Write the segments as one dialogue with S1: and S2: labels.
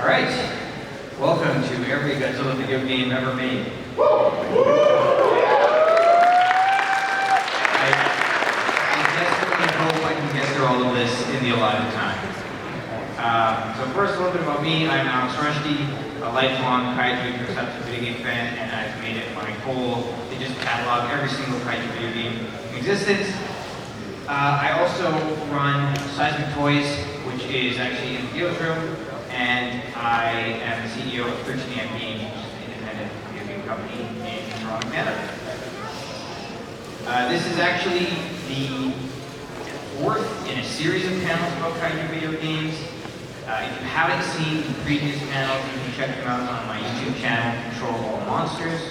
S1: All right, welcome to every Godzilla video game ever made. I desperately hope I can get through all of this in the allotted time. So first, a little bit about me. I'm Rushdy, a lifelong Kaiju video game fan, and I've made it my goal to just catalog every single Kaiju video game in existence. I also run Seismic Toys, which is actually in the dealer's room, and I am the CEO of 13AM Games, which is an independent video game company in Toronto, Canada. This is actually the fourth in a series of panels about Kaiju video games. If you haven't seen the previous panels, you can check them out on my YouTube channel, Control All Monsters.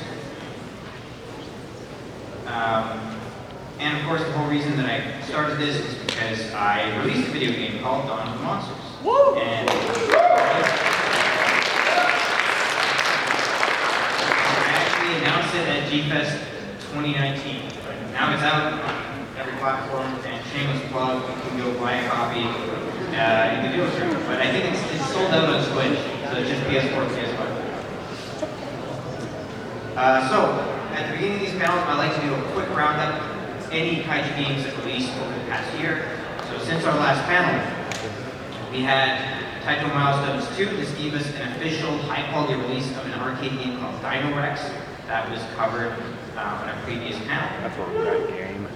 S1: And of course, the whole reason that I started this is because I released a video game called Dawn of the Monsters. Woo! And I actually announced it at G-Fest 2019. But now it's out on every platform, and shameless plug, you can go buy a copy in the dealer's room. But I think it's sold out on Switch, so it's just PS4 and PS5. So, at the beginning of these panels, I like to do a quick roundup of any Kaiju games that released over the past year. So since our last panel, we had Taito Milestones 2. This gave us an official high-quality release of an arcade game called Dino Rex that was covered on a previous panel.
S2: That's what we got game.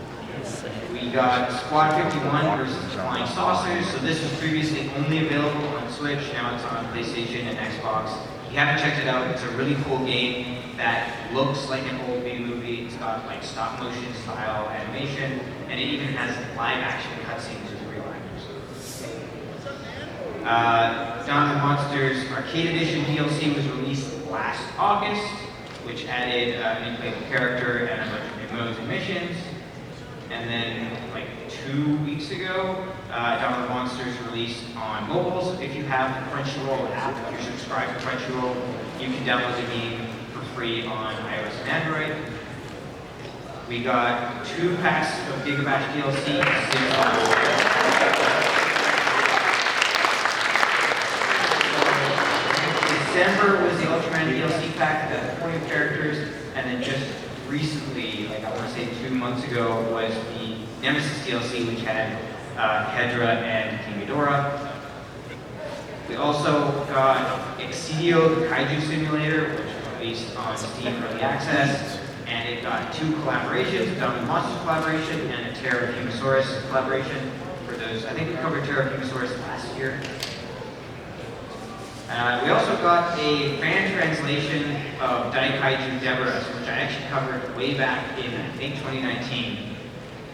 S1: We got Squad 51 versus Flying Saucers. So this was previously only available on Switch. Now it's on PlayStation and Xbox. If you haven't checked it out, it's a really cool game that looks like an old B-movie. It's got like stop motion style animation, and it even has live action cutscenes with real actors. Dawn of the Monsters Arcade Edition DLC was released last August, which added a new playable character and a bunch of new modes and missions. And then, like 2 weeks ago, Dawn of the Monsters released on mobile. So if you have the Crunchyroll app, if you're subscribed to Crunchyroll, you can download the game for free on iOS and Android. We got 2 packs of Gigabash DLC. December was the Ultraman DLC pack that had 40 characters, and then just recently, like I want to say 2 months ago, was the Nemesis DLC, which had Hedra and King Ghidorah. We also got Excedio, the Kaiju Simulator, which was released on Steam Early Access, and it got 2 collaborations, a Dawn of the Monsters collaboration and a Terra of Humosaurus collaboration. For those, I think we covered Terra of Humosaurus last year. We also got a fan translation of Daikaiju-fanboy, which I actually covered way back in, I think, 2019.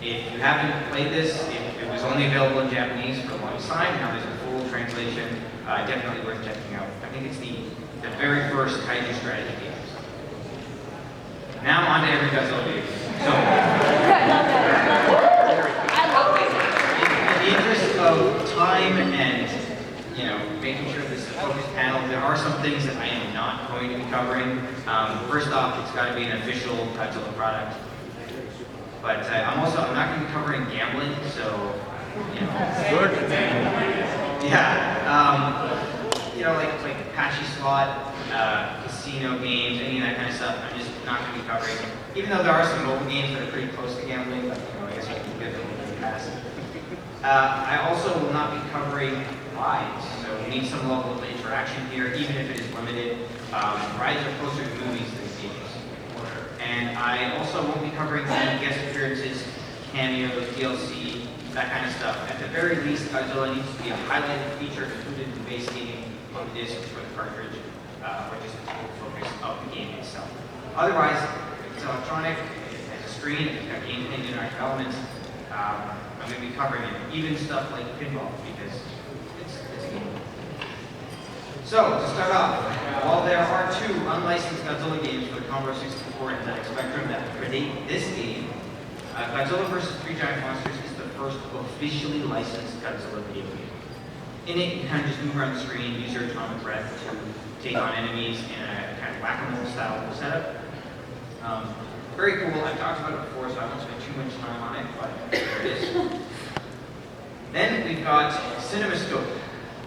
S1: If you haven't played this, it was only available in Japanese for a long time. Now there's a full translation. Definitely worth checking out. I think it's the very first Kaiju strategy game. Now on to every Godzilla video. So, in the interest of time and making sure this is a focused panel, there are some things that I am not going to be covering. First off, it's got to be an official Godzilla product. But I'm not going to be covering gambling, so, like Apache slot, casino games, any of that kind of stuff, I'm just not going to be covering. Even though there are some mobile games that are pretty close to gambling, but I guess you can get them in the past. I also will not be covering rides, so we need some level of interaction here, even if it is limited. Rides are closer to movies than games. And I also won't be covering any guest appearances, cameos, DLC, that kind of stuff. At the very least, Godzilla needs to be a highlighted feature included in the base game on the disc for the cartridge, or just a total focus of the game itself. Otherwise, if it's electronic, it has a screen, if it's got gameplay and interactive elements, I'm going to be covering it, even stuff like pinball, because it's a game. So, to start off, while there are 2 unlicensed Godzilla games for the Commodore 64 and ZX Spectrum that predate this game, Godzilla vs. 3 Giant Monsters is the first officially licensed Godzilla video game. In it, you kind of just move around the screen, use your atomic breath to take on enemies in a kind of whack-a-mole style setup. Very cool. I've talked about it before, so I won't spend too much time on it, but there it is. Then we've got CinemaScope.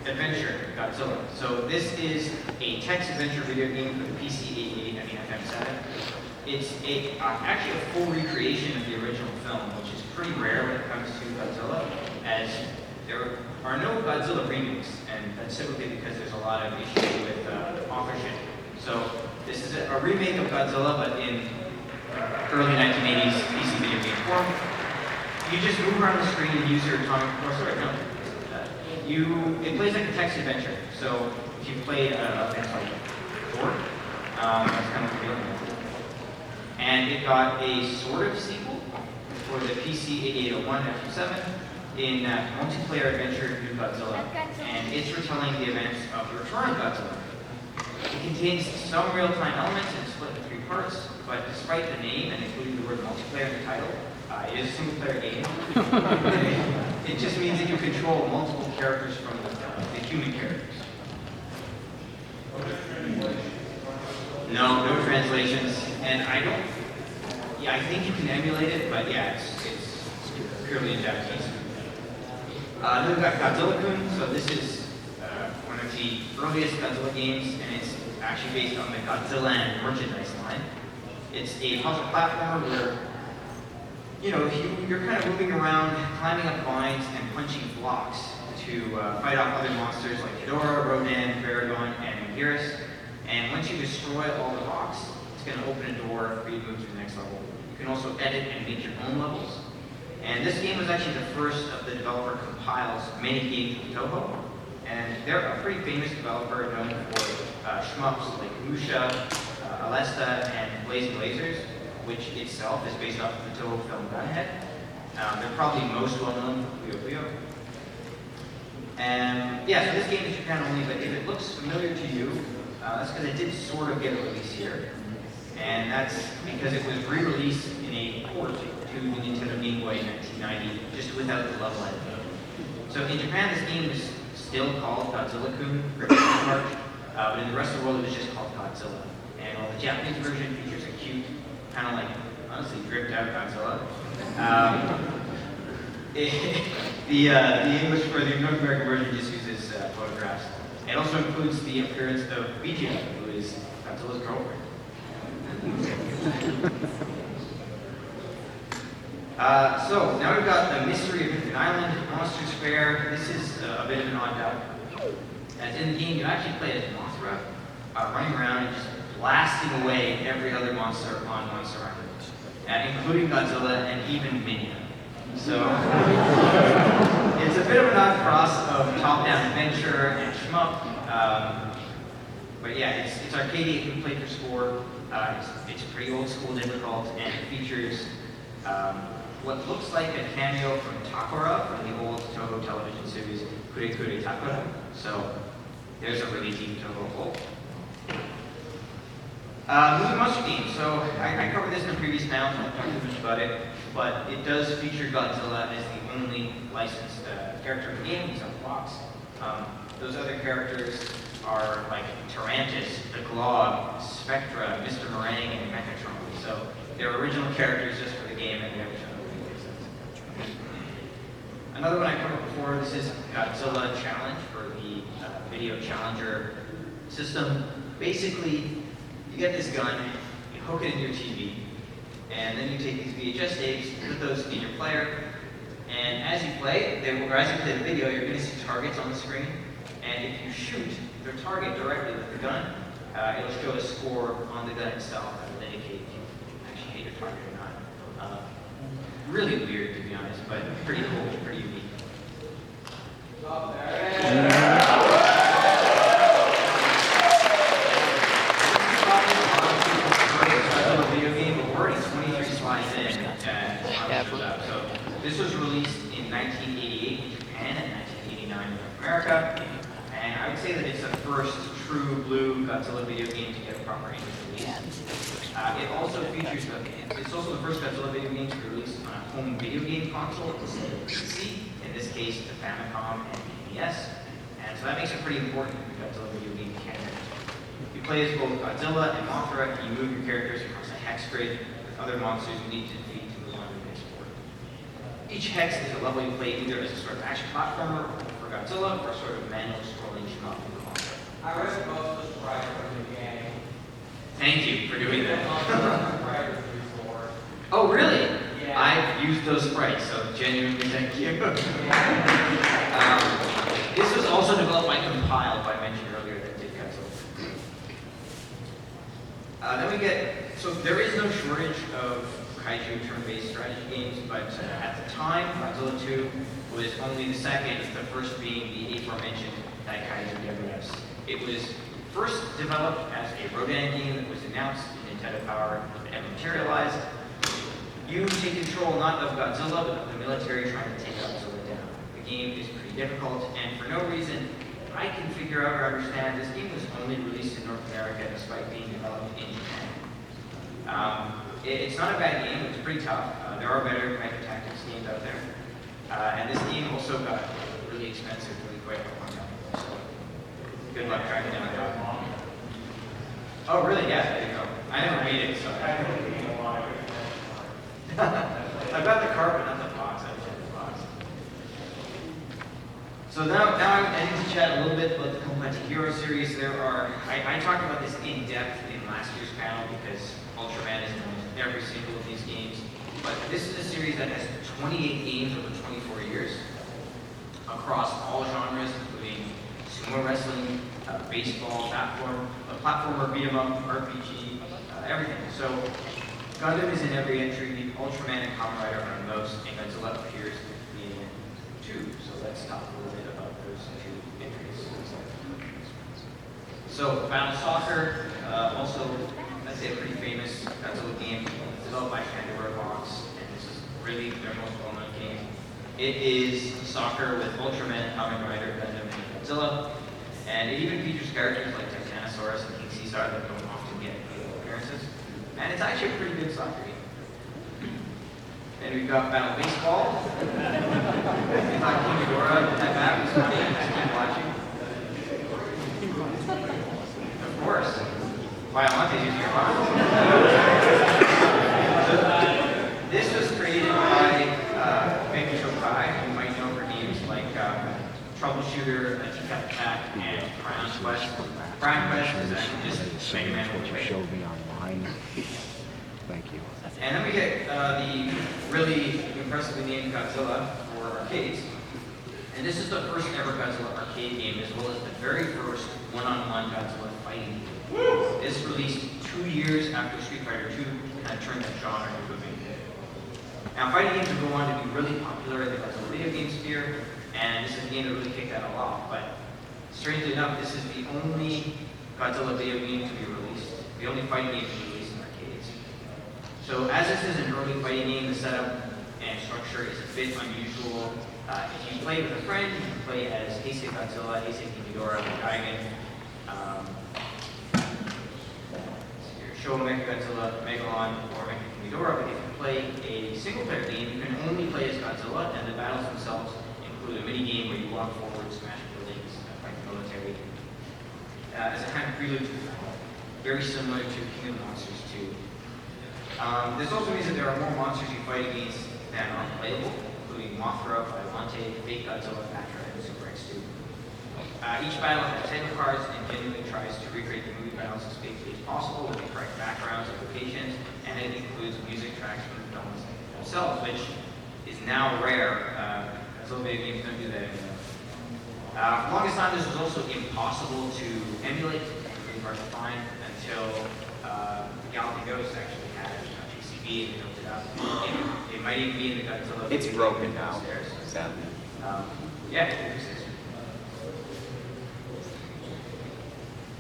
S1: adventure, Godzilla. So this is a text adventure video game for the PC 88 and the FM7. It's actually a full recreation of the original film, which is pretty rare when it comes to Godzilla, as there are no Godzilla remakes, and that's simply because there's a lot of issues with authorship. So this is a remake of Godzilla, but in early 1980s PC video game form. You just move around the screen and use your atomic, it plays like a text adventure. So if you play things like Thor, that's kind of what you're doing. And it got a sort of sequel for the PC 8801 FM7 in multiplayer adventure New Godzilla. And it's retelling the events of the Return of Godzilla. It contains some real-time elements and is split into 3 parts, but despite the name and including the word multiplayer in the title, it is a single-player game. It just means that you control multiple characters from the human characters. No translations, and I think you can emulate it, but yeah, it's purely in Japanese. Then we've got Godzilla-kun, so this is one of the earliest Godzilla games, and it's actually based on the Godzilla and merchandise line. It's a puzzle platformer where, you're kind of moving around, climbing up vines and punching blocks to fight off other monsters like Ghidorah, Rodan, Baragon, and Anguirus. And once you destroy all the blocks, it's going to open a door for you to move to the next level. You can also edit and make your own levels. And this game was actually the first of the developer compiles many games from Toho. And they're a pretty famous developer known for shmups like Musha, Alesta, and Blazing Lasers, which itself is based off of the Toho film Gunhead. They're probably most well known for Puyo Puyo. And yeah, so this game is Japan only, but if it looks familiar to you, that's because it did sort of get a release here. And that's because it was re-released in a port to the Nintendo Game Boy in 1990, just without the level editor. So in Japan, this game is still called Godzilla-kun, but in the rest of the world, it was just called Godzilla. And while the Japanese version features a cute, kind of like, honestly, dripped out Godzilla, the English or the North American version just uses photographs. It also includes the appearance of Bijou, who is Godzilla's girlfriend. So now we've got the Mystery of Infinite Island, Monsters Fair. This is a bit of an odd duck. As in the game, you actually play as Mothra, running around and just blasting away every other monster on Monster Island, including Godzilla and even Minion. So it's a bit of an odd cross of top-down adventure and shmup. But yeah, it's arcade. You can play for score. It's pretty old school, difficult, and it features what looks like a cameo from Takora from the old Toho television series Kure Kure Takora. So there's a really deep Toho hole. Moving monster games. So I covered this in a previous panel, so I won't talk too much about it, but it does feature Godzilla as the only licensed character in the game. He's on the box. Those other characters are like Tarantus, the Glog, Spectra, Mr. Meringue, and Megatron. So they're original characters just for the game, and we haven't shown them any sense. Another one I covered before, this is Godzilla Challenge for the Video Challenger system. Basically, you get this gun, you hook it in your TV, and then you take these VHS tapes, put those in your player, and as you play, as you play the video, you're going to see targets on the screen, and if you shoot their target directly with the gun, it'll show a score on the gun itself that will indicate if you actually hit your target or not. Really weird, to be honest, but pretty cool, pretty unique. Video game, but we're already 23 slides in. So this was released in 1988 in Japan and 1989 in North America. And I would say that it's the first true blue Godzilla video game to get a proper English release. It also features it's also the first Godzilla video game to be released on a home video game console instead of PC, in this case the Famicom and NES. And so that makes it pretty important in the Godzilla video game canon. You play as both Godzilla and Mothra, and you move your characters across a hex grid with other monsters you need to defeat to move on to the next board. Each hex is a level you play either as a sort of action platformer or Godzilla for sort of manual scrolling shmup concept.
S2: I was supposed to write from the game.
S1: Thank you for doing that.
S2: Writers before.
S1: Oh, really?
S2: Yeah.
S1: I've used those sprites, so genuinely thank you. This was also developed by Compile, who I mentioned earlier, that did Godzilla. Then we get, so there is no shortage of Kaiju turn-based strategy games, but at the time, Godzilla 2 was only the second, the first being the aforementioned Daikaiju Video Games. It was first developed as a Rodan game that was announced in Nintendo Power and never materialized. You take control not of Godzilla, but of the military trying to take Godzilla down. The game is pretty difficult, and for no reason I can figure out or understand, this game was only released in North America despite being developed in Japan. It's not a bad game, it's pretty tough. There are better Kaiju tactics games out there. And this game also got really expensive really quick at one time. So good luck tracking down that. Oh really? Yeah, there you go. I never made it, so I've got the card, but not the box. I just have the box. So now I need to chat a little bit about the Kaiju Hero series. I talked about this in depth in last year's panel because Ultraman is in every single of these games. But this is a series that has 28 games over 24 years across all genres, including sumo wrestling, baseball, platformer, beat 'em up, RPG, everything. So Gundam is in every entry, Ultraman and Kamen Rider are in most, and Godzilla appears in 2. So let's talk a little bit about those 2 entries. So Battle Soccer, also, let's say a pretty famous Godzilla game, developed by Pandora Box, and this is really their most well-known game. It is soccer with Ultraman, Kamen Rider, Gundam, and Godzilla, and it even features characters like Titanosaurus and King Caesar that don't often get appearances. And it's actually a pretty good soccer game. Then we've got Battle Baseball. If I King Ghidorah did that map, it's funny, just keep watching. Of course. Biolante's using your phone. This was created by Megan Shokai, who you might know for games like Troubleshooter, Teacup Attack, and Crown Quest. Crown Quest is actually just Mega Man
S3: what you showed me online. Thank you.
S1: And then we get the really impressively named Godzilla for arcades. And this is the first ever Godzilla arcade game, as well as the very first one-on-one Godzilla fighting game. This released 2 years after Street Fighter II kind of turned that genre into a big hit. Now, fighting games would go on to be really popular in the Godzilla video game sphere, and this is a game that really kicked that all off. But strangely enough, this is the only Godzilla video game to be released, the only fighting game to be released in arcades. So as this is an early fighting game, the setup and structure is a bit unusual. If you play with a friend, you can play as Heisei Godzilla, Heisei King Ghidorah, Daigen, Showa Mechagodzilla, Megalon, or Mecha King Ghidorah. But if you play a single-player game, you can only play as Godzilla, and the battles themselves include a mini-game where you walk forward, smash buildings, fight the military. As a kind of prelude to the battle, very similar to King of the Monsters 2. This also means that there are more monsters you fight against than are playable, including Mothra, Biollante, Fake Godzilla, Batra, and Super X2. Each battle has 10 cards and genuinely tries to recreate the movie battles as faithfully as possible with the correct backgrounds and locations, and it includes music tracks from the films themselves, which is now rare. Godzilla video games don't do that anymore. For the longest time, this was also impossible to emulate, really hard to find, until Galaxy Ghost actually had a PCB and built it up. It might even be in the Godzilla.
S3: It's broken now. Sadly.
S1: Yeah, it exists.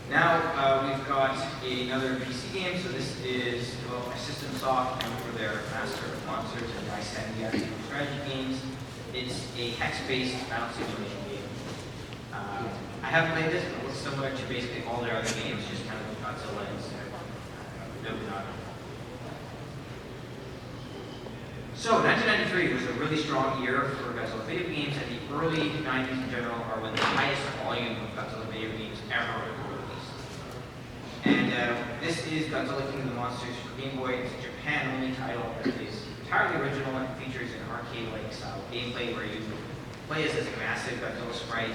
S1: Now we've got another PC game. So this is developed by System Soft, known for their Master of Monsters and Daisuke strategy games. It's a hex-based battle simulation game. I haven't played this, but it looks similar to basically all their other games, just kind of with Godzilla instead of Nobunaga. So 1993 was a really strong year for Godzilla video games, and the early 90s in general are when the highest volume of Godzilla video games ever were released. And this is Godzilla King of the Monsters for Game Boy. It's a Japan-only title that is entirely original and features an arcade-like style gameplay where you play as this massive Godzilla sprite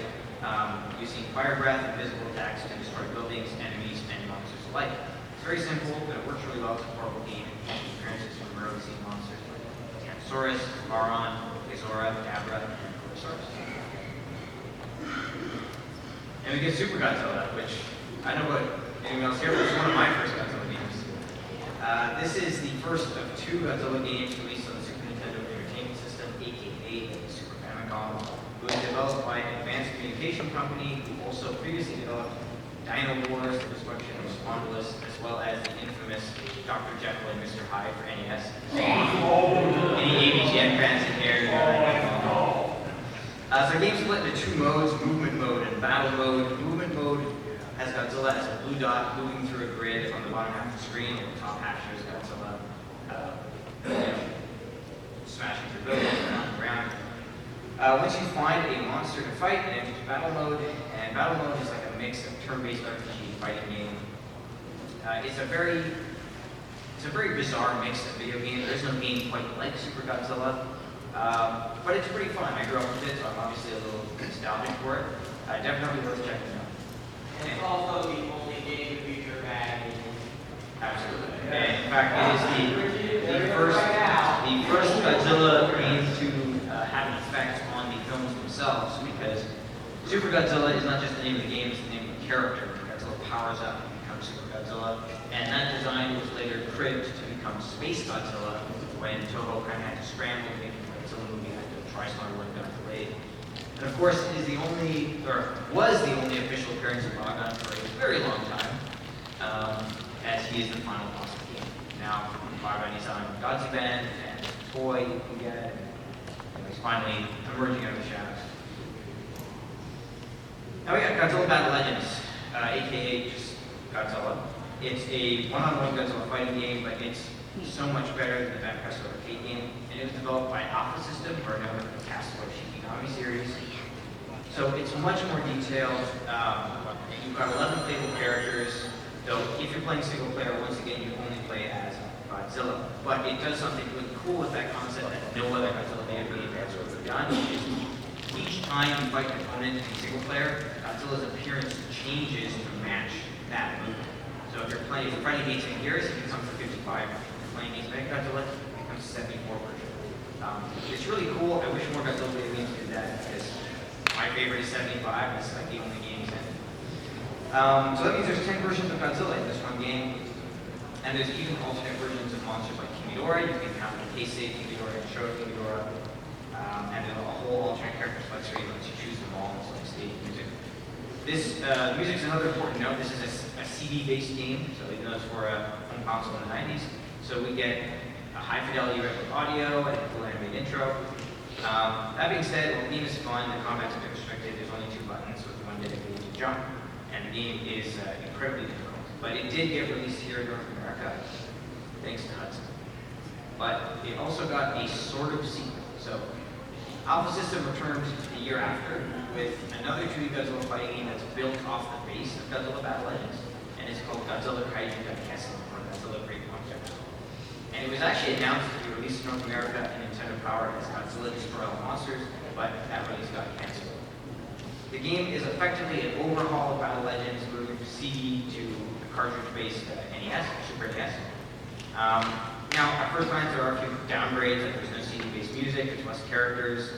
S1: using fire breath and visible attacks to destroy buildings, enemies, and monsters alike. It's very simple, but it works really well as a portable game and appearances from rarely seen monsters like Tyrannosaurus, Varon, Gezora, Dabra, and Corsaurus. And we get Super Godzilla, which I don't know what anyone else here, but it's one of my first Godzilla games. This is the first of 2 Godzilla games released on the Super Nintendo Entertainment System, aka the Super Famicom. It was developed by an advanced communication company who also previously developed Dino Wars, The Destruction of Respondulus, as well as the infamous Dr. Jekyll and Mr. Hyde for NES. Any ABGN fans in here? So the game split into 2 modes, movement mode and battle mode. Movement mode has Godzilla as a blue dot moving through a grid on the bottom half of the screen, and the top half shows Godzilla smashing through buildings and on the ground. Once you find a monster to fight, it enters battle mode, and battle mode is like a mix of turn-based RPG fighting game. It's a very bizarre mix of video games. There's no game quite like Super Godzilla, but it's pretty fun. I grew up with it, so I'm obviously a little nostalgic for it. Definitely worth checking out.
S2: And it's also the only game to feature bad games.
S1: Absolutely. And in fact, it is the first Godzilla game to have an effect on the films themselves, because Super Godzilla is not just the name of the game, it's the name of the character. Godzilla powers up and becomes Super Godzilla, and that design was later cribbed to become Space Godzilla when Toho kind of had to scramble to make the Godzilla movie after the TriStar War got delayed. And of course, it is the only, or was the only official appearance of Ragon for a very long time, as he is the final boss of the game. Now, Ragon is on Godzilla and Toy, you can get it. He's finally emerging out of the shadows. Now we got Godzilla Battle Legends, aka just Godzilla. It's a one-on-one Godzilla fighting game, but it's so much better than the Vampire arcade game. And it was developed by Alpha System, or known as the Castle Shikinami series. So it's much more detailed. You've got 11 playable characters. So if you're playing single player, once again, you only play as Godzilla. But it does something really cool with that concept that no other Godzilla video game has ever done. Each time you fight an opponent in single player, Godzilla's appearance changes to match that movement. So if you're fighting against Gears, it becomes 55. If you're playing against Godzilla, it becomes 74 version. It's really cool. I wish more Godzilla video games did that, because my favorite is 75. It's like the only game in. So that means there's 10 versions of Godzilla in this one game. And there's even alternate versions of monsters like Kimidora. You can have Heisei Kimidora and Showa Kimidora. And then a whole alternate character select screen lets you choose them all. It's like stage music. This music's another important note. This is a CD-based game, so even though it's for a home console in the 90s. So we get a high-fidelity record audio and a full animated intro. That being said, while the game is fun, the combat's a bit restricted. There's only 2 buttons with one dedicated to jump, and the game is incredibly difficult. But it did get released here in North America, thanks to Hudson. But it also got a sort of sequel. So Alpha System returned the year after with another 2D Godzilla fighting game that's built off the base of Godzilla Battle Legends, and it's called Godzilla Kaiju Video Games History, or Godzilla Great Object. And it was actually announced to be released in North America and Nintendo Power as Godzilla Destroy All Monsters, but that release got canceled. The game is effectively an overhaul of Battle Legends, moving from CD to a cartridge-based NES, Super NES. Now, at first glance, there are a few downgrades, like there's no CD-based music, there's less characters,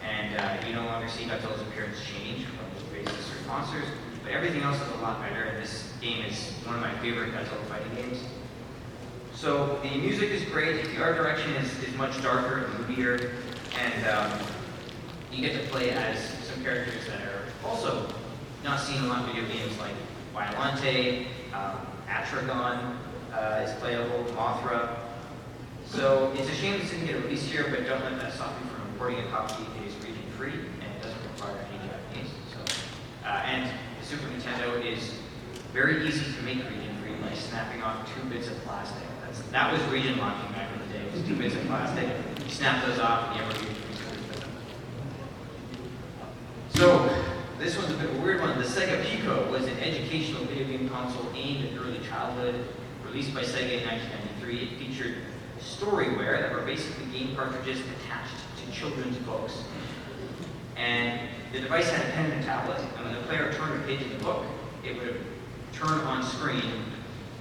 S1: and you no longer see Godzilla's appearance change from just basis or monsters, but everything else is a lot better, and this game is one of my favorite Godzilla fighting games. So the music is great, the art direction is much darker and moodier, and you get to play as some characters that are also not seen in a lot of video games, like Violante, Atragon is playable, Mothra. So it's a shame this didn't get released here, but don't let that stop you from importing a copy. It is region free, and it doesn't require any Japanese. So, and the Super Nintendo is very easy to make region free by snapping off 2 bits of plastic. That was region locking back in the day. It was 2 bits of plastic. You snap those off, and you have a region free. So this one's a bit of a weird one. The Sega Pico was an educational video game console aimed at early childhood, released by Sega in 1993. It featured storyware that were basically game cartridges attached to children's books. And the device had a pen and a tablet, and when the player turned a page in the book, it would turn on screen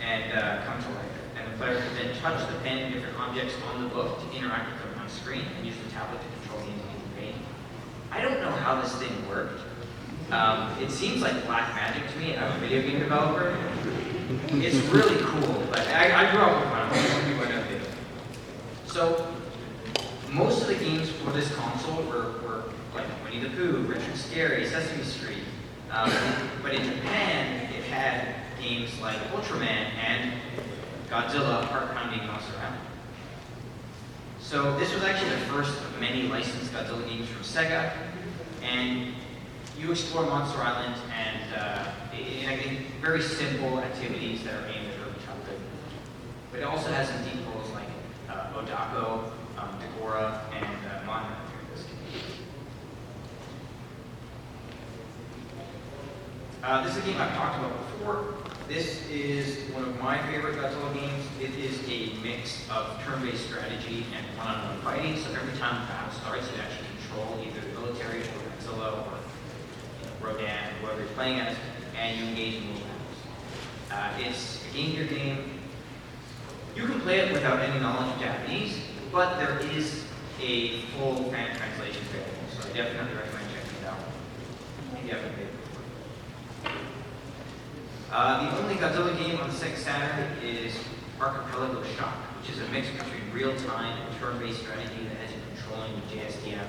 S1: and come to life. And the player could then touch the pen and different objects on the book to interact with them on screen and use the tablet to control the individual page. I don't know how this thing worked. It seems like black magic to me. I'm a video game developer. It's really cool, but I grew up with one. I'm going to So, most of the games for this console were like Winnie the Pooh, Richard Scarry, Sesame Street. But in Japan, it had games like Ultraman and Godzilla, heart-pounding monster round. So this was actually the first of many licensed Godzilla games from Sega, and you explore Monster Island and I think very simple activities that are aimed at early childhood. But it also has some deep roles like Odako, Dagora, and Monra. This is a game I've talked about before. This is one of my favorite Godzilla games. It is a mix of turn-based strategy and one-on-one fighting. So every time the battle starts, you actually control either the military or Godzilla or Rodan, whoever you're playing as, and you engage in those battles. It's a Game Gear game. You can play it without any knowledge of Japanese, but there is a full fan translation available, so I definitely recommend checking it out if you haven't played it before. The only Godzilla game on the Sega Saturn is Archipelago Shock, which is a mix between real-time and turn-based strategy that has you controlling the JSDF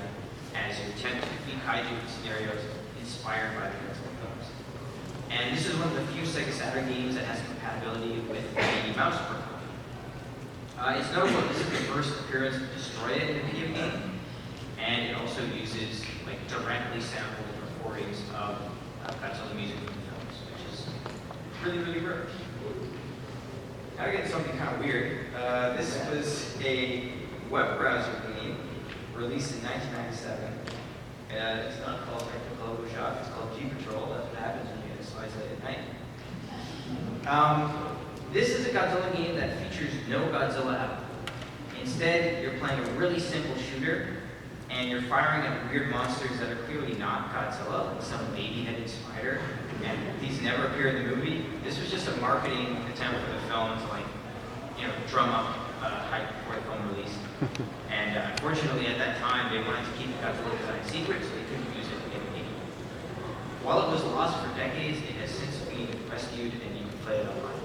S1: as you attempt to defeat kaiju scenarios inspired by the Godzilla films. And this is one of the few Sega Saturn games that has compatibility with the mouse program. It's notable that this is the first appearance of Destroy It in a video game, and it also uses like directly sampled recordings of Godzilla music from the films, which is really, really rare. Now we get something kind of weird. This was a web browser game released in 1997. It's not called Archipelago Shock, it's called G-Patrol. That's what happens when you get a slice late at night. This is a Godzilla game that features no Godzilla at all. Instead, you're playing a really simple shooter, and you're firing at weird monsters that are clearly not Godzilla, like some baby-headed spider, and these never appear in the movie. This was just a marketing attempt for the film to, like, drum up hype before the film release. And unfortunately, at that time, they wanted to keep the Godzilla design secret, so they couldn't use it in the game. While it was lost for decades, it has since been rescued, and you can play it online.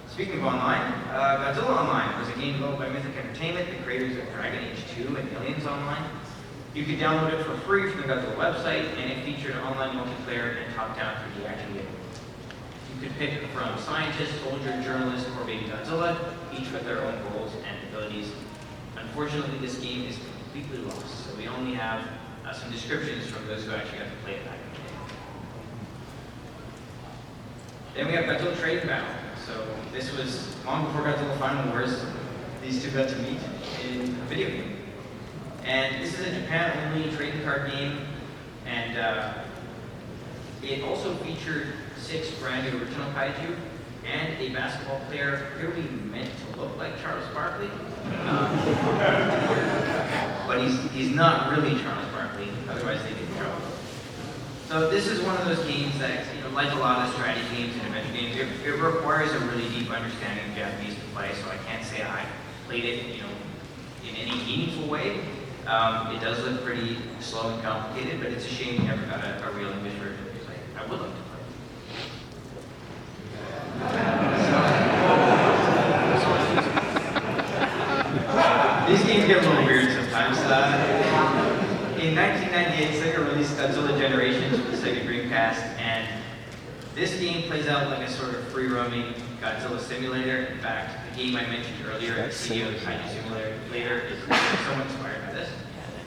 S1: Speaking of online, Godzilla Online was a game developed by Mythic Entertainment, the creators of Dragon Age 2 and Aliens Online. You could download it for free from the Godzilla website, and it featured online multiplayer and top-down 3D action gameplay. You could pick from scientist, soldier, journalist, or baby Godzilla, each with their own roles and abilities. Unfortunately, this game is completely lost, so we only have some descriptions from those who actually got to play it back in the day. Then we have Godzilla Trading Battle. So this was long before Godzilla Final Wars. These two got to meet in a video game. And this is a Japan-only trading card game, and it also featured 6 brand new original kaiju and a basketball player clearly meant to look like Charles Barkley. But he's not really Charles Barkley, otherwise they didn't draw. So this is one of those games that, like a lot of strategy games and adventure games, it requires a really deep understanding of Japanese to play, so I can't say I played it, in any meaningful way. It does look pretty slow and complicated, but it's a shame we never got a real English version, because I would like to play it. These games get a little weird sometimes. In 1998, Sega released Godzilla Generations for the Sega Dreamcast, and this game plays out like a sort of free-roaming Godzilla simulator. In fact, the game I mentioned earlier, the Kaiju Simulator, is somewhat inspired by this.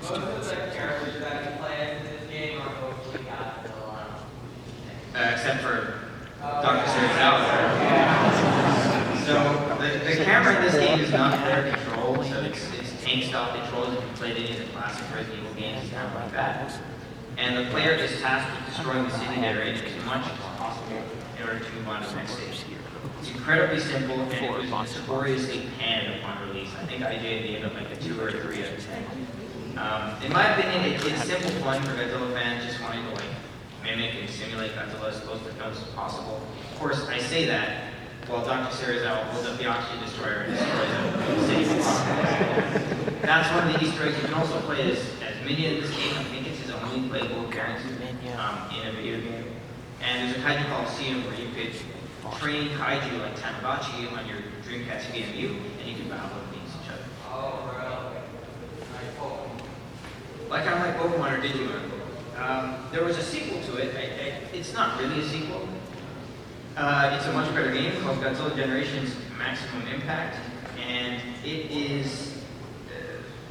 S2: Most of the characters that you play in this game are mostly Godzilla.
S1: Except for Dr. Seuss. So the camera in this game is not player control, so it's tank-style controls. You can play it in the classic Resident Evil games and stuff like that. And the player is tasked with destroying the city they're in as much as possible in order to move on to the next stage. It's incredibly simple, and it was notoriously panned upon release. I think IGN gave it like a 2 or a 3 out of 10. In my opinion, it's simple fun for Godzilla fans just wanting to like mimic and simulate Godzilla as close to films as possible. Of course, I say that while Dr. Serizawa holds up the oxygen destroyer and destroys the city. That's one of the Easter eggs. You can also play as Minion in this game. I think it's his only playable appearance in a video game. And there's a Kaiju Coliseum where you could train Kaiju like Tamagotchi on your Dreamcast VMU, and you can battle against each other.
S2: Oh, bro.
S1: Like kind of like Pokemon or Digimon. There was a sequel to it. It's not really a sequel. It's a much better game called Godzilla Generations Maximum Impact, and it is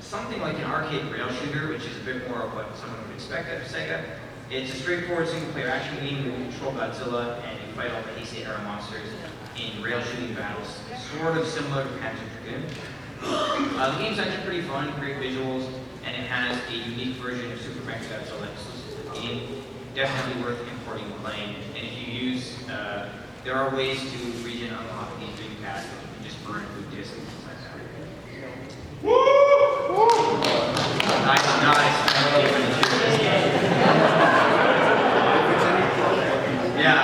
S1: something like an arcade rail shooter, which is a bit more of what someone would expect out of Sega. It's a straightforward single-player action game where you control Godzilla and you fight all the Heisei-era monsters in rail shooting battles, sort of similar to Panzer Dragoon. The game's actually pretty fun, great visuals, and it has a unique version of Super Mecha Godzilla exclusive to the game. Definitely worth importing and playing. And if you use, there are ways to region unlock these Dreamcast, you can just burn boot discs and things like that. Nice. Yeah,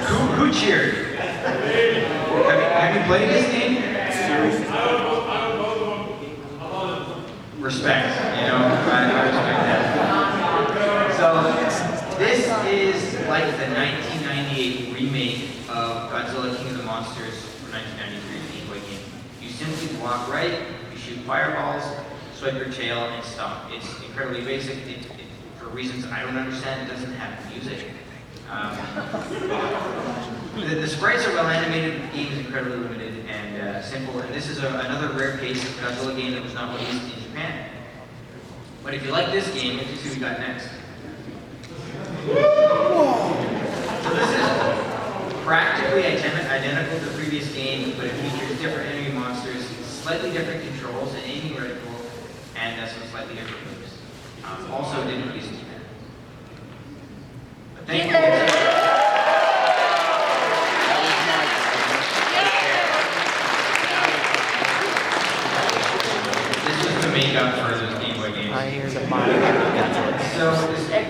S1: who cheered? Have you played this game? Respect, you know, I respect that. So, this is like the 1998 remake of Godzilla King of the Monsters from 1993 Game Boy game. You simply walk right, you shoot fireballs, swipe your tail, and stomp. It's incredibly basic. For reasons I don't understand, it doesn't have music. The sprites are well animated, the game is incredibly limited and simple, and this is another rare case of Godzilla game that was not released in Japan. But if you like this game, let's see what we got next. So this is practically identical to the previous game, but it features different enemy monsters, slightly different controls, an aiming reticle, and some slightly different moves. Also didn't release in Japan. But thank you. Makeup for those Game Boy games.
S3: I hear the body.
S1: So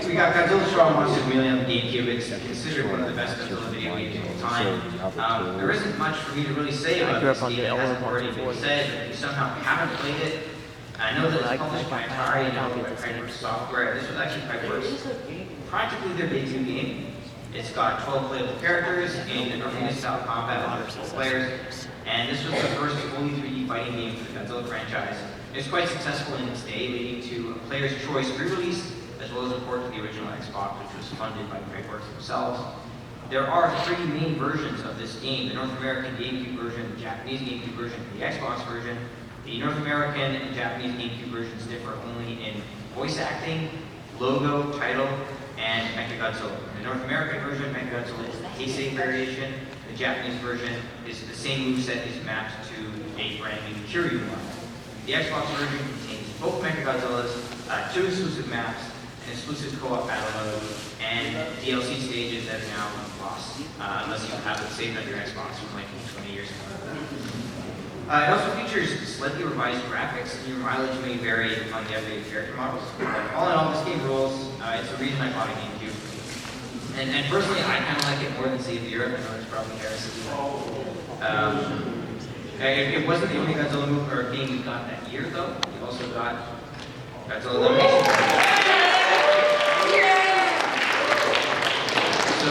S1: we got Godzilla Strong Monsters Melee on the GameCube. It's considered one of the best Godzilla video games of all time. There isn't much for me to really say about this game. It hasn't already been said. If you somehow haven't played it, I know that it's published by Atari and by Pipeworks Software. This was actually Pipeworks, practically their debut game. It's got 12 playable characters in arena-style combat with 4 players, and this was the first fully 3D fighting game for the Godzilla franchise. It was quite successful in its day, leading to a Player's Choice re-release, as well as a port to the original Xbox, which was funded by Pipeworks themselves. There are 3 main versions of this game: the North American GameCube version, the Japanese GameCube version, and the Xbox version. The North American and Japanese GameCube versions differ only in voice acting, logo, title, and Mechagodzilla. The North American version, Mechagodzilla, is the Heisei variation. The Japanese version is the same moveset is mapped to a brand new Kiryu one. The Xbox version contains both Mechagodzillas, 2 exclusive maps, an exclusive co-op battle mode, and DLC stages that are now lost, unless you have it saved on your Xbox from like 20 years ago. It also features slightly revised graphics, and your mileage may vary on the updated character models. But all in all, this game rules. It's the reason I bought a GameCube. And personally, I kind of like it more than Sea of Europe. I know it's probably heresy. It wasn't the only Godzilla movie or game we got that year, though. We also got Godzilla Elimination. So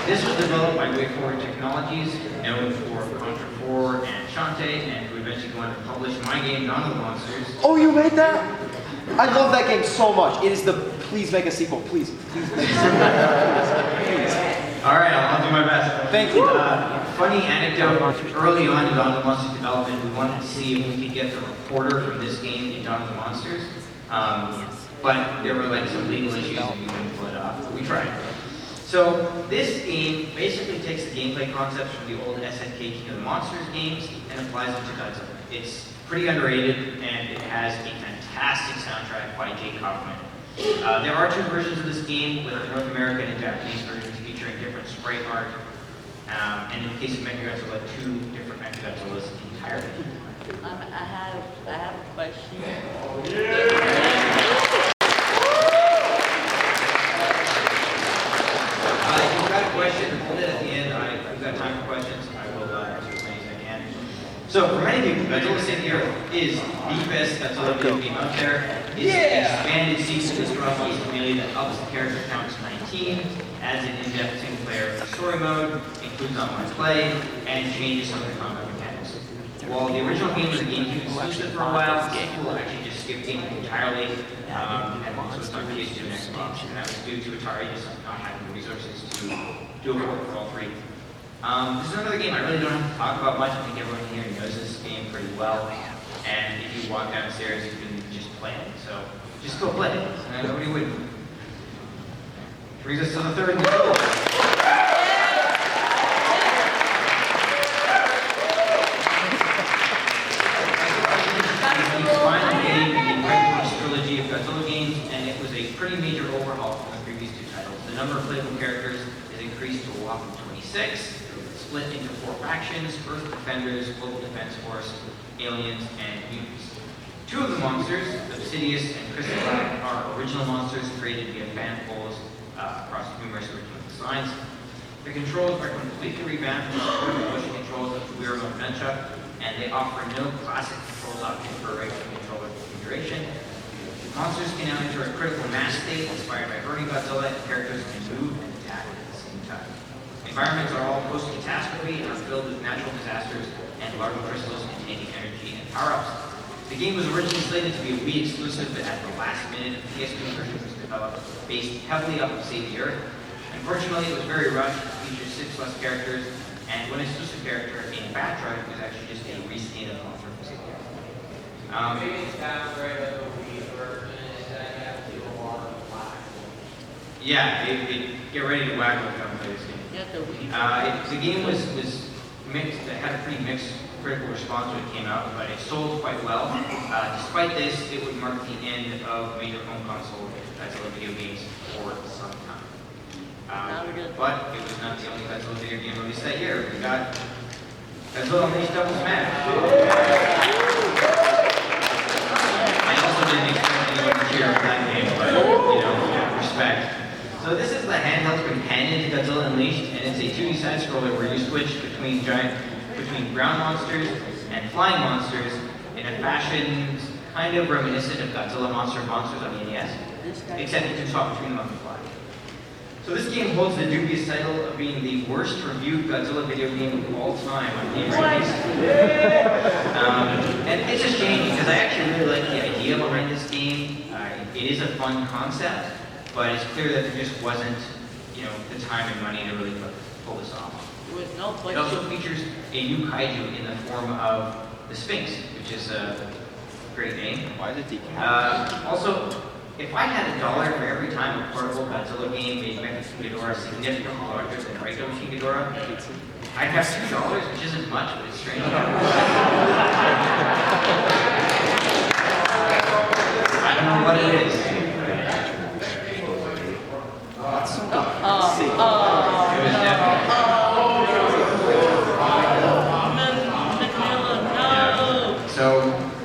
S1: this was developed by Way Forward Technologies, known for Contra 4 and Shantae, and who eventually went to publish my game, Dawn of the Monsters.
S4: Oh, you made that? I love that game so much. It is the please make a sequel, please make a sequel. Please.
S1: All right, I'll do my best.
S4: Thank you.
S1: Funny anecdote, early on in Dawn of the Monsters development, we wanted to see if we could get the reporter from this game in Dawn of the Monsters, but there were like some legal issues and we couldn't pull it off. We tried. So this game basically takes the gameplay concepts from the old SNK King of the Monsters games and applies them to Godzilla. It's pretty underrated, and it has a fantastic soundtrack by Jay Kaufman. There are 2 versions of this game, with the North American and Japanese versions featuring different sprite art. And in the case of Mechagodzilla, 2 different Mechagodzillas entirely.
S5: I have a question.
S1: If you've got a question, hold it at the end. If we've got time for questions, I will answer as many as I can. So, for many people, Godzilla City Earth is the best Godzilla video game out there. It's an expanded sequel to Rushdy's family that ups the character count to 19, adds an in-depth single-player story mode, includes online play, and changes some of the combat mechanics. While the original game was a GameCube exclusive for a while, the sequel actually just skipped GameCube entirely, and also it's on PS2 and Xbox, and that was due to Atari just not having the resources to do a port for all three. This is another game I really don't have to talk about much. I think everyone here knows this game pretty well, and if you walk downstairs, you can just play it. So just go play it, and nobody would. Brings us to the third goal. Trilogy of Godzilla games, and it was a pretty major overhaul from the previous two titles. The number of playable characters is increased to a whopping 26, split into 4 factions: Earth Defenders, Global Defense Force, Aliens, and Mutants. 2 of the monsters, Obsidius and Crystal, are original monsters created via fan polls across numerous original designs. The controls are completely revamped with supporting motion controls of the remote nunchuck, and they offer no classic controls option for a regular controller configuration. Monsters can now enter a critical mass state inspired by early Godzilla, and characters can move and attack at the same time. Environments are all post-catastrophe and are filled with natural disasters and large crystals containing energy and power-ups. The game was originally slated to be a Wii exclusive, but at the last minute, the PS2 version was developed based heavily off of Save the Earth. Unfortunately, it was very rushed, featured 6 less characters, and one exclusive character in Batroid was actually just a reskin of the monster from Save the Earth.
S2: Maybe it's down right at the Wii version is that you have to do a lot of black.
S1: Yeah, get ready to whack with come play this game.
S5: Yeah, the
S1: The game was mixed. It had a pretty mixed critical response when it came out, but it sold quite well. Despite this, it would mark the end of major home console Godzilla video games for some time. But it was not the only Godzilla video game released that year. We got Godzilla Unleashed Double Smash. I also didn't expect anyone to cheer for that game, but respect. So this is the handheld companion to Godzilla Unleashed, and it's a 2D side-scroller where you switch between ground monsters and flying monsters in a fashion kind of reminiscent of Godzilla Monsters on the NES, except you can swap between them on the fly. So this game holds the dubious title of being the worst reviewed Godzilla video game of all time on Game Rankings. And it's a shame because I actually really like the idea behind this game. It is a fun concept, but it's clear that there just wasn't, the time and money to really pull this off.
S5: With no
S1: It also features a new kaiju in the form of the Sphinx, which is a great name.
S4: Why is it decaf?
S1: Also, if I had $1 for every time a portable Godzilla game made Mecha Ghidorah significantly larger than regular Machine Ghidorah, I'd have $2, which isn't much, but it's strange. I don't know what it is. It was definitely. So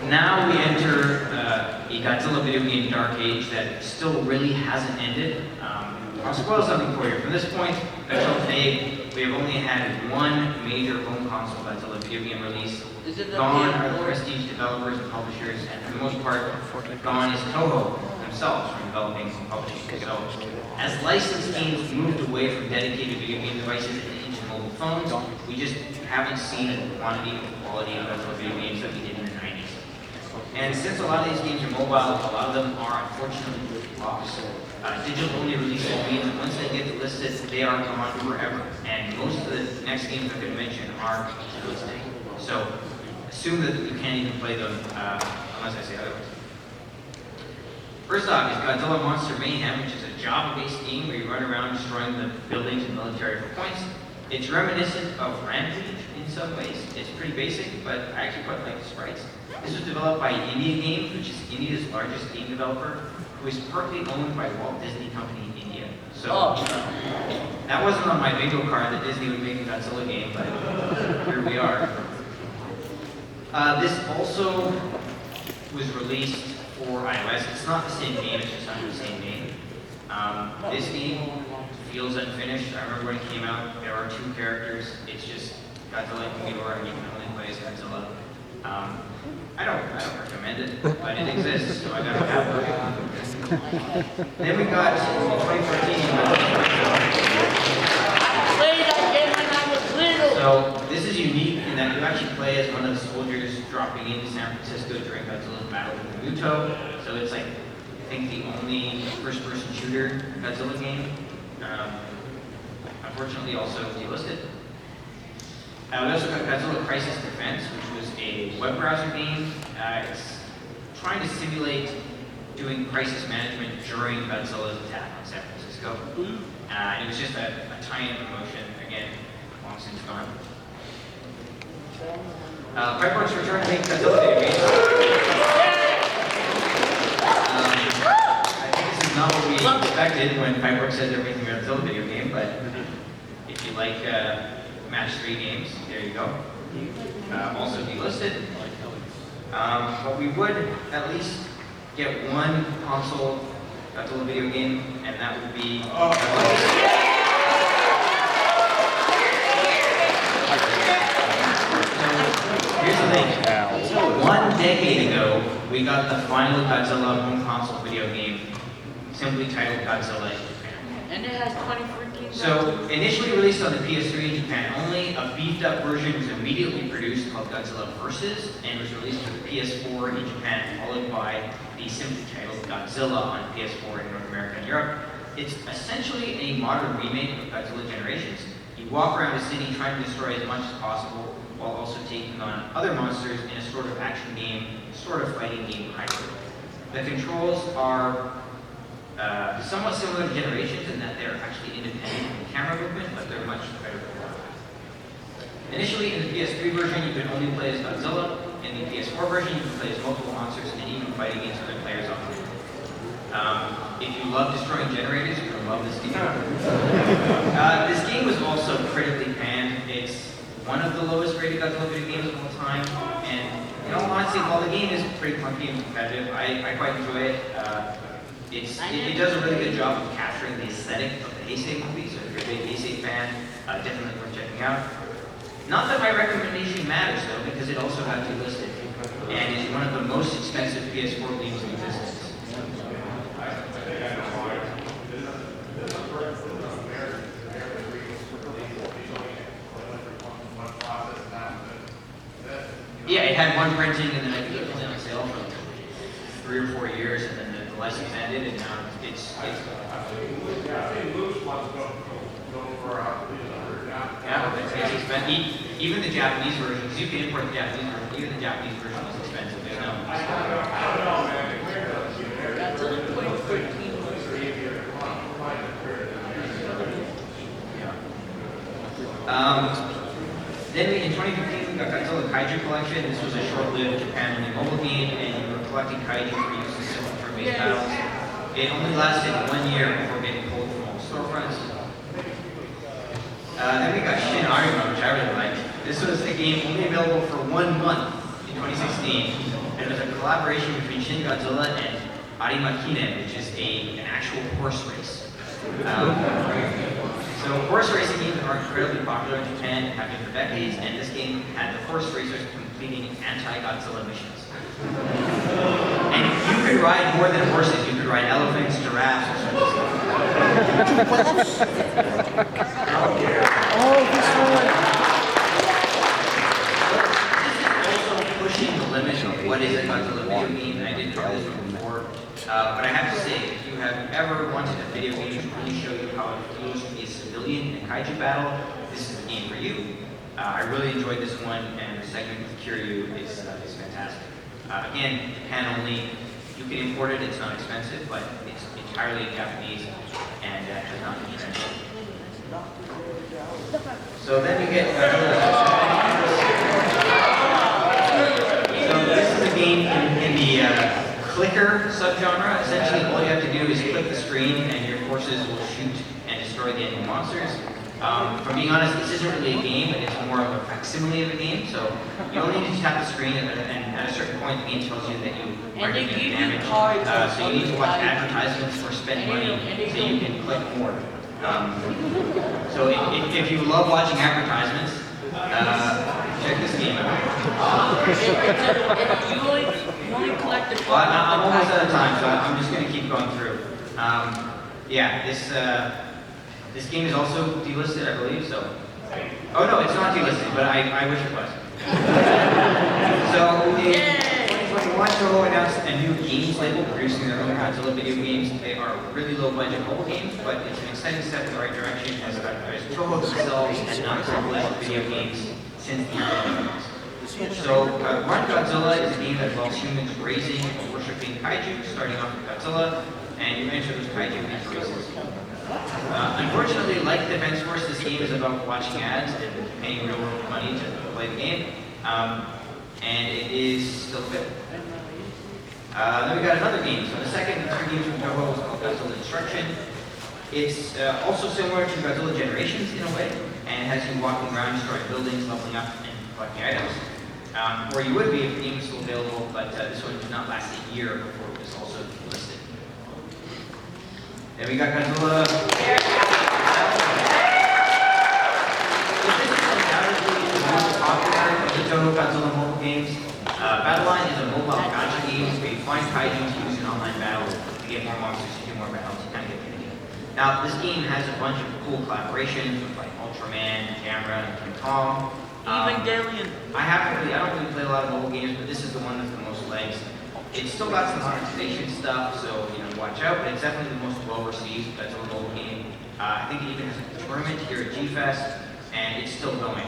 S1: now we enter a Godzilla video game dark age that still really hasn't ended. I'll spoil something for you. From this point until today, we have only had one major home console Godzilla video game release. Gone are the prestige developers and publishers, and for the most part, gone is Toho themselves from developing and publishing. So, as licensed games moved away from dedicated video game devices and into mobile phones, we just haven't seen the quantity and quality of Godzilla video games that we did in the 90s. And since a lot of these games are mobile, a lot of them are unfortunately lost. Digital-only releases mean that once they get listed, they are gone forever. And most of the next games I'm going to mention are listed. So assume that you can't even play them unless I say otherwise. First off is Godzilla Monster Mayhem, which is a Java-based game where you run around destroying the buildings and military for points. It's reminiscent of Rampage in some ways. It's pretty basic, but I actually quite like the sprites. This was developed by India Games, which is India's largest game developer, who is partly owned by Walt Disney Company in India. So that wasn't on my bingo card that Disney would make a Godzilla game, but here we are. This also was released for iOS. It's not the same game, it's just under the same name. This game feels unfinished. I remember when it came out, there are 2 characters. It's just Godzilla and Ghidorah, and you can only play as Godzilla. I don't recommend it, but it exists, so I gotta have it. Then we got 2014.
S5: Played that game when I was little.
S1: So this is unique in that you actually play as one of the soldiers dropping into San Francisco during Godzilla's battle with Muto. So it's like, I think, the only first-person shooter Godzilla game. Unfortunately, also delisted. We also got Godzilla Crisis Defense, which was a web browser game. It's trying to simulate doing crisis management during Godzilla's attack on San Francisco. And it was just a tie-in promotion, again, long since gone. Pipeworks returned to make Godzilla video games. I think this is not what we expected when Pipeworks said they're making a Godzilla video game, but if you like Match 3 games, there you go. Also delisted. But we would at least get one console Godzilla video game, and that would be... Here's the thing. 1 decade ago, we got the final Godzilla home console video game, simply titled Godzilla in Japan.
S5: And it has 2014.
S1: So, initially released on the PS3 in Japan only, a beefed up version was immediately produced called Godzilla Versus, and was released for the PS4 in Japan, followed by the simply titled Godzilla on PS4 in North America and Europe. It's essentially a modern remake of Godzilla Generations. You walk around a city trying to destroy as much as possible, while also taking on other monsters in a sort of action game, sort of fighting game hybrid. The controls are somewhat similar to Generations in that they're actually independent from camera movement, but they're much better performed. Initially, in the PS3 version, you could only play as Godzilla. In the PS4 version, you can play as multiple monsters and even fight against other players online. If you love destroying generators, you're going to love this game. This game was also critically panned. It's one of the lowest rated Godzilla video games of all time, and in all honesty, while the game is pretty clunky and competitive, I quite enjoy it. It does a really good job of capturing the aesthetic of the Heisei movie, so if you're a big Heisei fan, definitely worth checking out. Not that my recommendation matters though, because it also got delisted, and is one of the most expensive PS4 games in existence. Yeah, it had one printing, and then I think it was only on sale for 3 or 4 years, and then the license ended, and now it's expensive. Even the Japanese versions, you can import the Japanese version, even the Japanese version is expensive. There's no
S5: Godzilla 2014 was
S1: Then in 2015, we got Godzilla Kaiju Collection. This was a short-lived Japan-only mobile game, and you were collecting kaiju for use in simple turn-based battles. It only lasted 1 year before getting pulled from all storefronts. Then we got Shin Arima, which I really liked. This was a game only available for 1 month in 2016, and it was a collaboration between Shin Godzilla and Arima Kinen, which is an actual horse race. So horse racing games are incredibly popular in Japan and have been for decades, and this game had the horse racers completing anti-Godzilla missions. And you could ride more than horses. You could ride elephants, giraffes, or something.
S4: Oh, this one.
S1: This is also pushing the limit of what is a Godzilla video game, and I didn't know this one before. But I have to say, if you have ever wanted a video game to really show you how it feels to be a civilian in a kaiju battle, this is the game for you. I really enjoyed this one, and the segment with Kiryu is fantastic. Again, Japan only. You can import it, it's not expensive, but it's entirely in Japanese, and does not be translated. So then you get So this is a game in the clicker subgenre. Essentially, all you have to do is click the screen, and your forces will shoot and destroy the enemy monsters. For being honest, this isn't really a game, but it's more of a facsimile of a game. So you only need to tap the screen, and at a certain point, the game tells you that you are
S5: And they
S1: taking
S5: give you
S1: damage.
S5: cards
S1: So you need to watch
S5: on the side.
S1: advertisements or spend money
S5: And they
S1: so you
S5: don't-
S1: can click more. So if you love watching advertisements, check this game out.
S5: You only collect the
S1: Well,
S5: cards.
S1: I'm almost out of time, so I'm just going to keep going through. Yeah, this game is also delisted, I believe. So, oh no, it's not delisted, but I wish it was. So in 2021, Toho announced a new games label producing their own Godzilla video games. They are really low-budget mobile games, but it's an exciting step in the right direction as Toho themselves had not published video games since the early 90s. So, Run Godzilla is a game that involves humans raising and worshipping kaiju, starting off with Godzilla, and you enter those kaiju into races. Unfortunately, like Defense Force, this game is about watching ads and paying real money to play the game, and it is still good. Then we got another game. So the second of three games from Toho is called Godzilla Destruction. It's also similar to Godzilla Generations in a way, and has you walking around, destroying buildings, leveling up, and collecting items. Or you would be if the game was still available, but this one did not last a year before it was also listed. Then we got Godzilla. This is undoubtedly the most popular of the Toho Godzilla mobile games. Battleline is a mobile gacha game where you find kaiju to use in online battles to get more monsters, to do more battles, you kind of get the idea. Now, this game has a bunch of cool collaborations with like Ultraman, Gamera, and King Kong.
S5: Evangelion.
S1: I don't really play a lot of mobile games, but this is the one with the most legs. It's still got some monetization stuff, so watch out. But it's definitely the most well-received Godzilla mobile game. I think it even has a tournament here at G-Fest, and it's still going.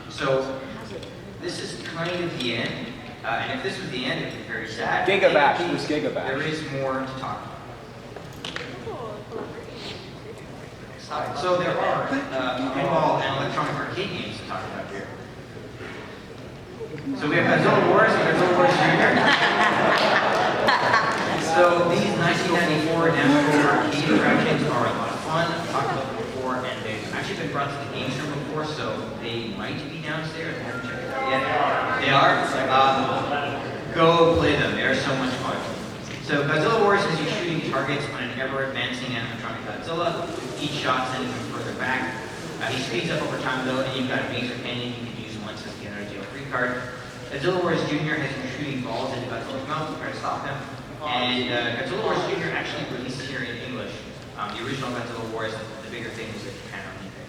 S1: So this is kind of the end. And if this was the end, it'd be very sad.
S4: Gigabash, it was Gigabash.
S1: There is more to talk about. So there are pinball and electronic arcade games to talk about here. So we have Godzilla Wars and Godzilla Wars Jr. So these 1994 Namco arcade attractions are a lot of fun. I've talked about them before, and they've actually been brought to the games room before, so they might be downstairs. I haven't checked it out yet. They are. Go play them. They are so much fun. So Godzilla Wars has you shooting targets on an ever-advancing animatronic Godzilla, each shot sending him further back. He speeds up over time though, and you've got a laser cannon you can use once as the energy free card. Godzilla Wars Jr. has you shooting balls into Godzilla's mouth to try to stop him. And Godzilla Wars Jr. actually released here in English. The original Godzilla Wars, the bigger thing was that Japan only thing.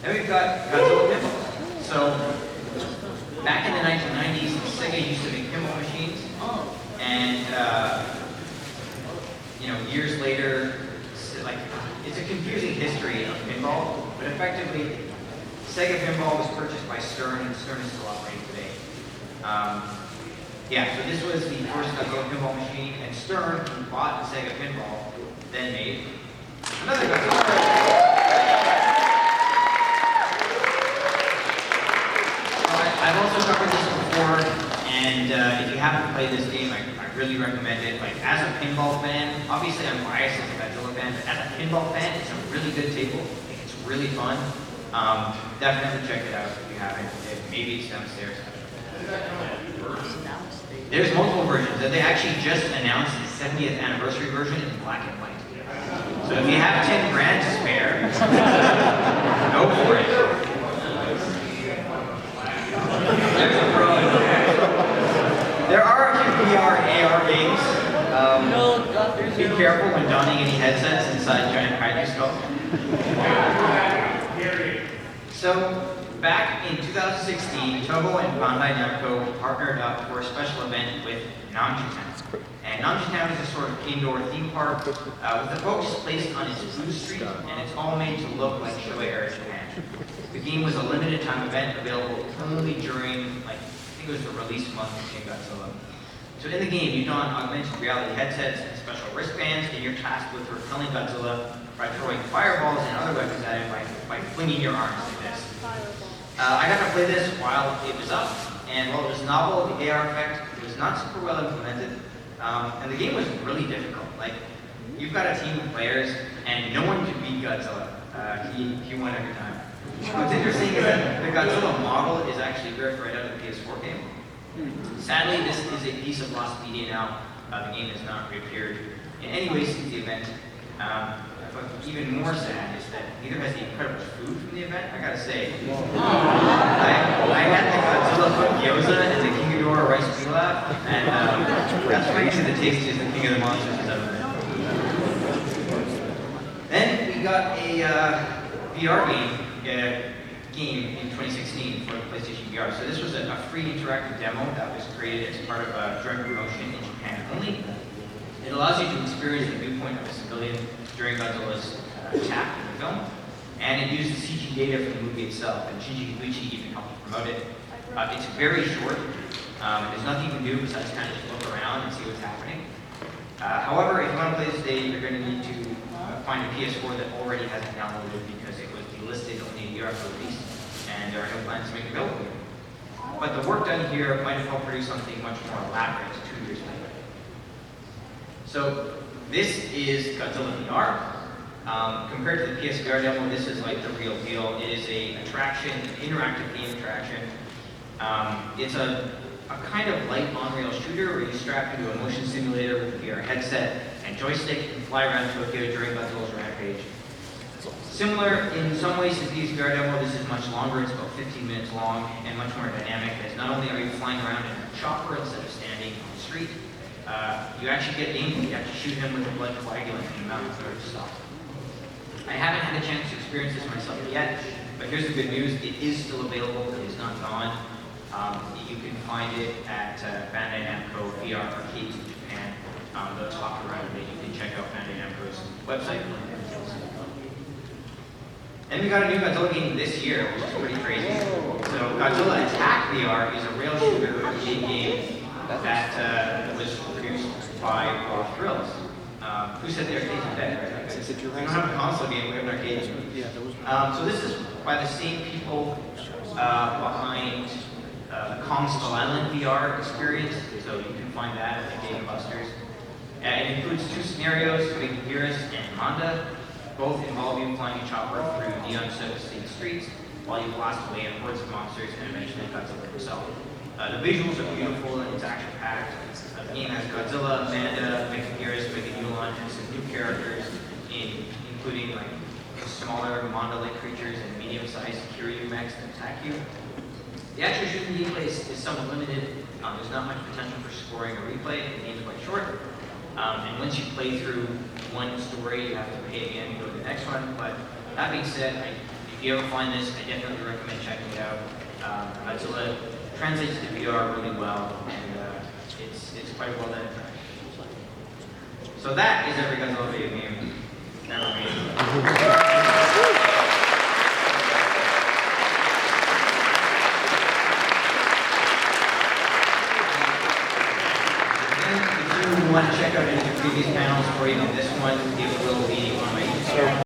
S1: Then we've got Godzilla pinballs. So back in the 1990s, Sega used to make pinball machines. And years later, it's a confusing history of pinball, but effectively, Sega Pinball was purchased by Stern, and Stern is still operating today. So this was the first Godzilla pinball machine, and Stern, who bought the Sega Pinball, then made another Godzilla. I've also covered this before, and if you haven't played this game, I really recommend it. Like, as a pinball fan, obviously I'm biased as a Godzilla fan, but as a pinball fan, it's a really good table. It's really fun. Definitely check it out if you haven't. Maybe it's downstairs. There's multiple versions. They actually just announced the 70th anniversary version in black and white. So if you have 10 grand to spare, go for it. There's a pro. There are a few VR and AR games. Be careful when donning any headsets inside giant kaiju skull. So, back in 2016, Toho and Bandai Namco partnered up for a special event with Namji Town. And Namji Town is a sort of indoor theme park with the focus placed on its food street, and it's all made to look like Showa era Japan. The game was a limited time event available only during, I think it was the release month of Shin Godzilla. So in the game, you don augmented reality headsets and special wristbands, and you're tasked with repelling Godzilla by throwing fireballs and other weapons at him by flinging your arms like this. I got to play this while it was up, and while it was novel, the AR effect was not super well implemented, and the game was really difficult. Like, you've got a team of players, and no one could beat Godzilla. He won every time. What's interesting is that the Godzilla model is actually ripped right out of the PS4 game. Sadly, this is a piece of lost media now. The game has not reappeared in any way since the event. But even more sad is that neither has the incredible food from the event. I gotta say, I had the Godzilla foot gyoza and the King of Dora rice pilaf, and that's probably the tastiest the King of the Monsters has ever been. Then we got a VR game in 2016 for the PlayStation VR. So this was a free interactive demo that was created as part of a drug promotion in Japan only. It allows you to experience the viewpoint of a civilian during Godzilla's attack in the film, and it uses CG data from the movie itself, and Shinji Higuchi even helped promote it. It's very short. There's nothing you can do besides kind of just look around and see what's happening. However, if you want to play this game, you're going to need to find a PS4 that already has it downloaded because it was delisted only a year after release, and there are no plans to make it available. But the work done here might have helped produce something much more elaborate 2 years later. So this is Godzilla VR. Compared to the PSVR demo, this is like the real deal. It is an attraction, an interactive game attraction. It's a kind of light on-rail shooter where you strap into a motion simulator with a VR headset and joystick and fly around Tokyo during Godzilla's rampage. Similar in some ways to the PSVR demo, this is much longer. It's about 15 minutes long and much more dynamic, as not only are you flying around in a chopper instead of standing on the street, you actually get aimed, you have to shoot him with a blood coagulant in the mouth in order to stop. I haven't had a chance to experience this myself yet, but here's the good news. It is still available. It is not gone. You can find it at Bandai Namco VR arcades in Japan. They'll talk around it. You can check out Bandai Namco's website for more details. And we got a new Godzilla game this year, which is pretty crazy. So Godzilla Attack VR is a rail shooter game that was produced by Raw Thrills. Who said the arcades are dead, right? We don't have a console game, we have an arcade game. So this is by the same people behind Kong Skull Island VR experience, so you can find that at the Game Busters. It includes 2 scenarios, Big Beerus and Manda. Both involve you flying a chopper through neon-soaked city streets while you blast away at hordes of monsters and eventually Godzilla himself. The visuals are beautiful and it's action-packed. The game has Godzilla, Manda, Mechagearus, Mechamulan, and some new characters, including like smaller Manda-like creatures and medium-sized Kiryu mechs that attack you. The actual shooting gameplay is somewhat limited. There's not much potential for scoring or replay. The game's quite short. And once you play through one story, you have to pay again and go to the next one. But that being said, if you ever find this, I definitely recommend checking it out. Godzilla translates to VR really well, and it's quite well done. So that is every Godzilla video game ever made. If you want to check out any of the previous panels or even this one, it will be on my YouTube channel.